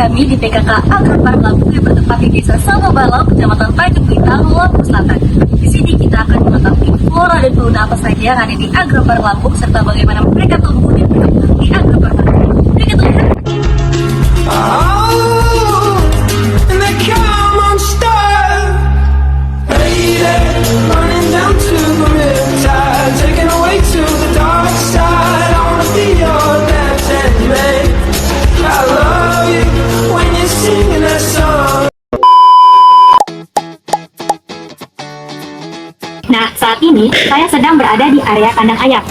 kami di PKK Agropark Lampung yang bertempat di Desa Samabalau, Kecamatan Tanjung Bintang, Lampung Selatan. Di sini kita akan mengetahui flora dan fauna apa saja yang ada di Agropark Lampung serta bagaimana mereka tumbuh dan berkembang di Agropark Lampung. Berikut lihat. Nah, saat ini saya sedang berada di area kandang ayam.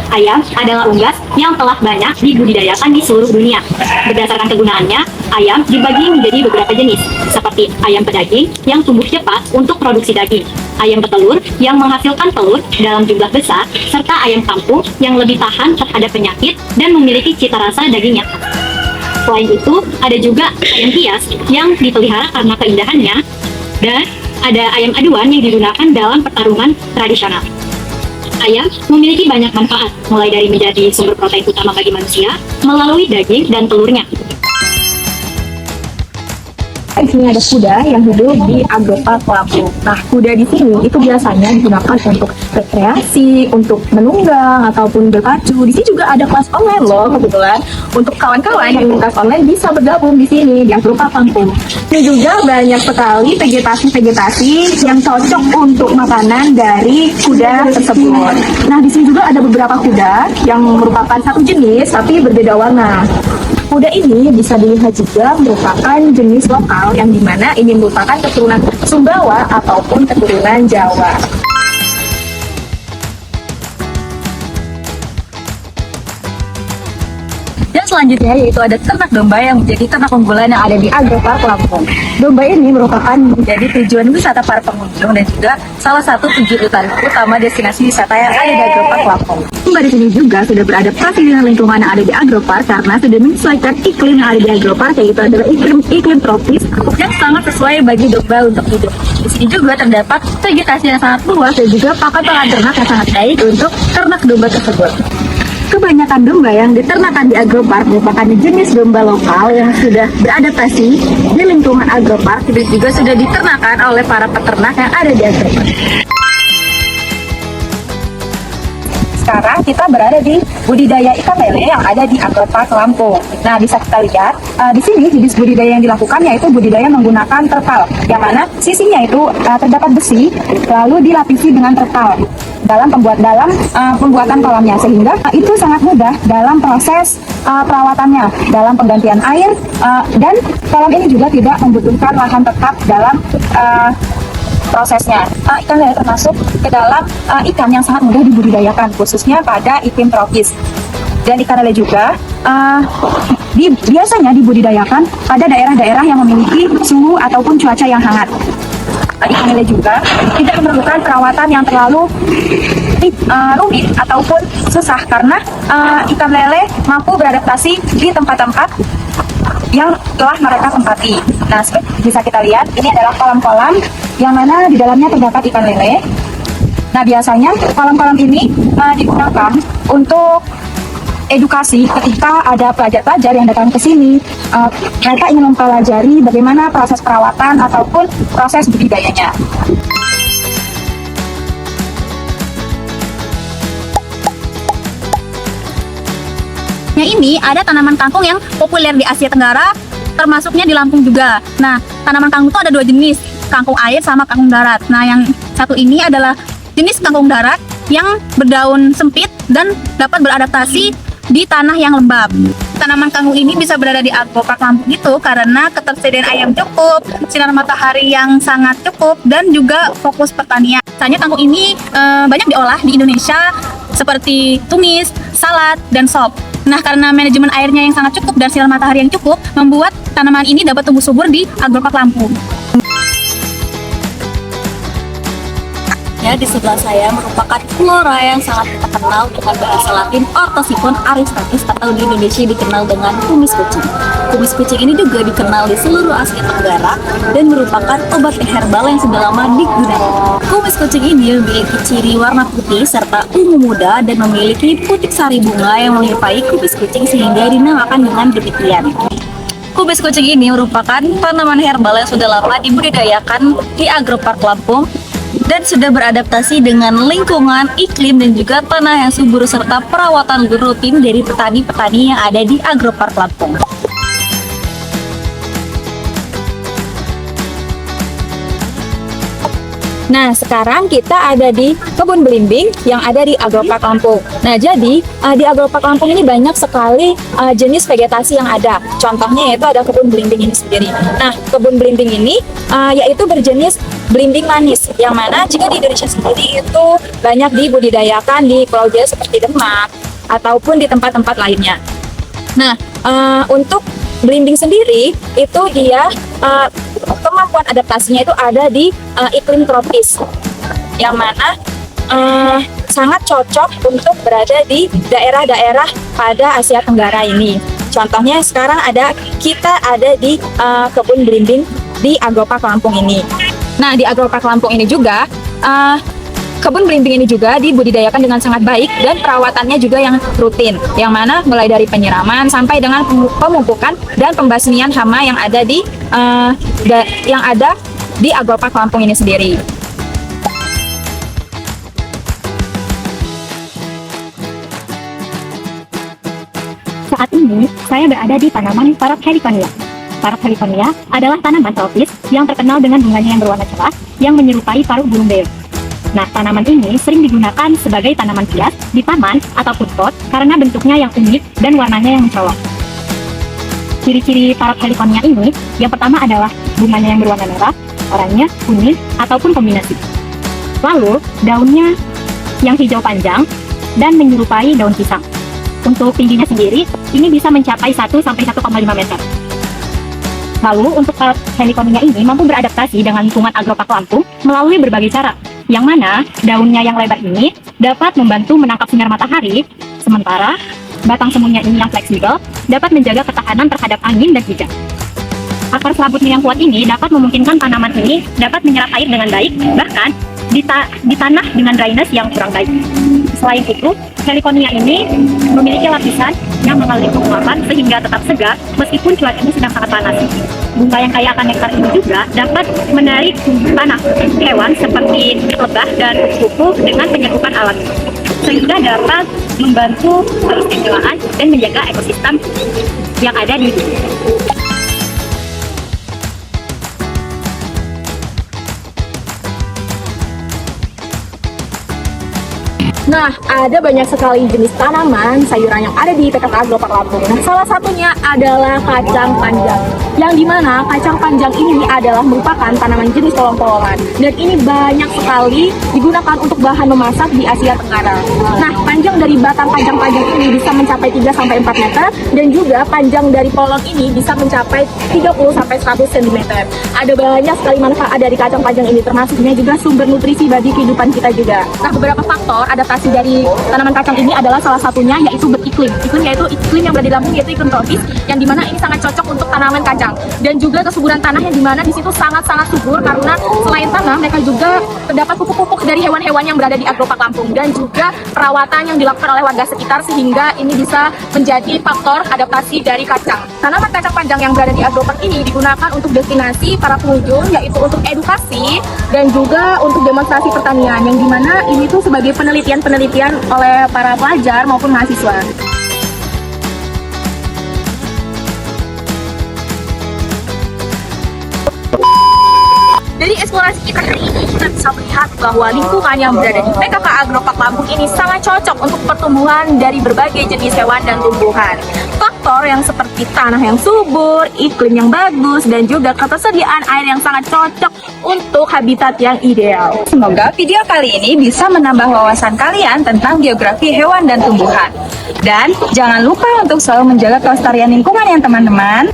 Ayam adalah unggas yang telah banyak dibudidayakan di seluruh dunia. Berdasarkan kegunaannya, ayam dibagi menjadi beberapa jenis, seperti ayam pedaging yang tumbuh cepat untuk produksi daging, ayam petelur yang menghasilkan telur dalam jumlah besar, serta ayam kampung yang lebih tahan terhadap penyakit dan memiliki cita rasa dagingnya. Selain itu, ada juga ayam hias yang dipelihara karena keindahannya, dan ada ayam aduan yang digunakan dalam pertarungan tradisional. Ayam memiliki banyak manfaat, mulai dari menjadi sumber protein utama bagi manusia, melalui daging dan telurnya. Di sini ada kuda yang hidup di Agropark Lampung. Nah, kuda di sini itu biasanya digunakan untuk rekreasi, untuk menunggang ataupun berpacu. Di sini juga ada kelas online loh, kebetulan. Untuk kawan-kawan yang ingin kelas online bisa bergabung di sini di Agropark Lampung. Ini juga banyak sekali vegetasi-vegetasi yang cocok untuk makanan dari kuda tersebut. Nah, di sini juga ada beberapa kuda yang merupakan satu jenis tapi berbeda warna. Kuda ini bisa dilihat juga merupakan jenis lokal yang dimana ini merupakan keturunan Sumbawa ataupun keturunan Jawa. Dan selanjutnya yaitu ada ternak domba yang menjadi ternak unggulan yang ada di Agropark Lampung. Domba ini merupakan menjadi tujuan wisata para pengunjung dan juga salah satu tujuan utama destinasi wisata yang ada di Agropark Lampung. Domba di sini juga sudah beradaptasi dengan lingkungan yang ada di Agropark karena sudah menyesuaikan iklim yang ada di Agropark, yaitu adalah iklim tropis yang sangat sesuai bagi domba untuk hidup. Di sini juga terdapat vegetasi yang sangat luas dan juga pakan ternak yang sangat baik untuk ternak domba tersebut. Kebanyakan domba yang diternakan di Agropark merupakan jenis domba lokal yang sudah beradaptasi di lingkungan Agropark dan juga sudah diternakan oleh para peternak yang ada di Agropark. Sekarang kita berada di budidaya ikan lele yang ada di Agropark Lampung. Nah, bisa kita lihat di sini jenis budidaya yang dilakukan yaitu budidaya menggunakan terpal, yang mana sisinya itu terdapat besi lalu dilapisi dengan terpal dalam pembuatan kolamnya, sehingga itu sangat mudah dalam proses perawatannya, dalam penggantian air, dan kolam ini juga tidak membutuhkan lahan tetap dalam prosesnya. Ikan lele termasuk ke dalam ikan yang sangat mudah dibudidayakan, khususnya pada iklim tropis. Dan ikan lele juga biasanya dibudidayakan pada daerah-daerah yang memiliki suhu ataupun cuaca yang hangat. Ikan lele juga tidak memerlukan perawatan yang terlalu rumit ataupun susah karena ikan lele mampu beradaptasi di tempat-tempat yang telah mereka tempati. Nah, bisa kita lihat ini adalah kolam-kolam yang mana di dalamnya terdapat ikan lele. Nah, biasanya kolam-kolam ini digunakan untuk edukasi ketika ada pelajar-pelajar yang datang ke sini. Mereka ingin mempelajari bagaimana proses perawatan ataupun proses budidayanya. Ini ada tanaman kangkung yang populer di Asia Tenggara, termasuknya di Lampung juga. Nah, tanaman kangkung itu ada dua jenis, kangkung air sama kangkung darat. Nah, yang satu ini adalah jenis kangkung darat yang berdaun sempit dan dapat beradaptasi di tanah yang lembab. Tanaman kangkung ini bisa berada di Agropark Lampung itu karena ketersediaan air yang cukup, sinar matahari yang sangat cukup, dan juga fokus pertanian. Misalnya kangkung ini banyak diolah di Indonesia seperti tumis, salad, dan sop. Nah, karena manajemen airnya yang sangat cukup dan sinar matahari yang cukup, membuat tanaman ini dapat tumbuh subur di Agropark Lampung. Ya, di sebelah saya merupakan flora yang sangat terkenal dengan bahasa Latin Orthosiphon aristatis, atau di Indonesia dikenal dengan kumis kucing. Kumis kucing ini juga dikenal di seluruh Asia Tenggara dan merupakan obat herbal yang sudah lama digunakan. Kumis kucing ini memiliki ciri warna putih serta ungu muda dan memiliki putik sari bunga yang menyerupai kumis kucing sehingga dinamakan dengan demikian. Kubis kucing ini merupakan tanaman herbal yang sudah lama dibudidayakan di Agropark Lampung dan sudah beradaptasi dengan lingkungan, iklim, dan juga tanah yang subur serta perawatan rutin dari petani-petani yang ada di Agropark Lampung. Nah, sekarang kita ada di kebun belimbing yang ada di Agropark Lampung. Nah, jadi di Agropark Lampung ini banyak sekali jenis vegetasi yang ada. Contohnya yaitu ada kebun belimbing ini sendiri. Nah, kebun belimbing ini yaitu berjenis belimbing manis, yang mana jika di Indonesia sendiri itu banyak dibudidayakan di Pulau Jawa seperti Demak ataupun di tempat-tempat lainnya. Nah, untuk belimbing sendiri itu dia kemampuan adaptasinya itu ada di iklim tropis, yang mana sangat cocok untuk berada di daerah-daerah pada Asia Tenggara ini. Contohnya sekarang kita ada di kebun belimbing di Agropark Lampung ini. Nah, di Agropark Lampung ini juga kebun belimbing ini juga dibudidayakan dengan sangat baik dan perawatannya juga yang rutin, yang mana mulai dari penyiraman sampai dengan pemupukan dan pembasmian hama yang ada di Agropark Lampung ini sendiri. Saat ini, saya berada di tanaman Parok heliconia. Parok heliconia adalah tanaman tropis yang terkenal dengan bunganya yang berwarna cerah yang menyerupai paruh burung beo. Nah, tanaman ini sering digunakan sebagai tanaman hias di taman ataupun pot karena bentuknya yang unik dan warnanya yang mencolok. Ciri-ciri Parok heliconia ini, yang pertama adalah bunganya yang berwarna merah, oranye, kuning, ataupun kombinasi. Lalu, daunnya yang hijau panjang dan menyerupai daun pisang. Untuk tingginya sendiri, ini bisa mencapai 1-1,5 meter. Lalu, untuk Parok heliconia ini mampu beradaptasi dengan lingkungan Agropark Lampung melalui berbagai cara, yang mana daunnya yang lebar ini dapat membantu menangkap sinar matahari, sementara batang semuanya ini yang fleksibel dapat menjaga ketahanan terhadap angin dan hujan. Akar selaputnya yang kuat ini dapat memungkinkan tanaman ini dapat menyerap air dengan baik, bahkan di tanah dengan dryness yang kurang baik. Selain itu, heliconia ini memiliki lapisan yang mengalir penguapan sehingga tetap segar meskipun cuacanya sedang sangat panas. Bunga yang kaya akan nektar ini juga dapat menarik tanah hewan seperti lebah dan kupu dengan penyerupan alami, sehingga dapat membantu keistimewaan dan menjaga ekosistem yang ada di sini. Nah, ada banyak sekali jenis tanaman, sayuran yang ada di PKK Agropark Lampung. Nah, salah satunya adalah kacang panjang, yang dimana kacang panjang ini adalah merupakan tanaman jenis polong-polongan. Dan ini banyak sekali digunakan untuk bahan memasak di Asia Tenggara. Nah, panjang dari batang kacang panjang ini bisa mencapai 3-4 meter, dan juga panjang dari polong ini bisa mencapai 30-100 cm. Ada banyak sekali manfaat dari kacang panjang ini, termasuknya juga sumber nutrisi bagi kehidupan kita juga. Nah, beberapa faktor adaptasi dari tanaman kacang ini adalah salah satunya yaitu beriklim. Iklim yaitu iklim yang berada di Lampung, yaitu iklim tropis, yang dimana ini sangat cocok untuk tanaman kacang. Dan juga kesuburan tanah yang dimana di situ sangat-sangat subur, karena selain tanah mereka juga terdapat pupuk-pupuk dari hewan-hewan yang berada di Agropark Lampung, dan juga perawatan yang dilakukan oleh warga sekitar sehingga ini bisa menjadi faktor adaptasi dari kacang. Tanaman kacang panjang yang berada di Agropark ini digunakan untuk destinasi para pengunjung, yaitu untuk edukasi dan juga untuk demonstrasi pertanian, yang dimana ini tuh sebagai penelitian oleh para pelajar maupun mahasiswa. Dari eksplorasi kita hari ini, kita bisa melihat bahwa lingkungan yang berada di PKK Agropark Lampung ini sangat cocok untuk pertumbuhan dari berbagai jenis hewan dan tumbuhan. Faktor yang seperti tanah yang subur, iklim yang bagus, dan juga ketersediaan air yang sangat cocok untuk habitat yang ideal. Semoga video kali ini bisa menambah wawasan kalian tentang geografi hewan dan tumbuhan. Dan jangan lupa untuk selalu menjaga kelestarian lingkungan ya teman-teman.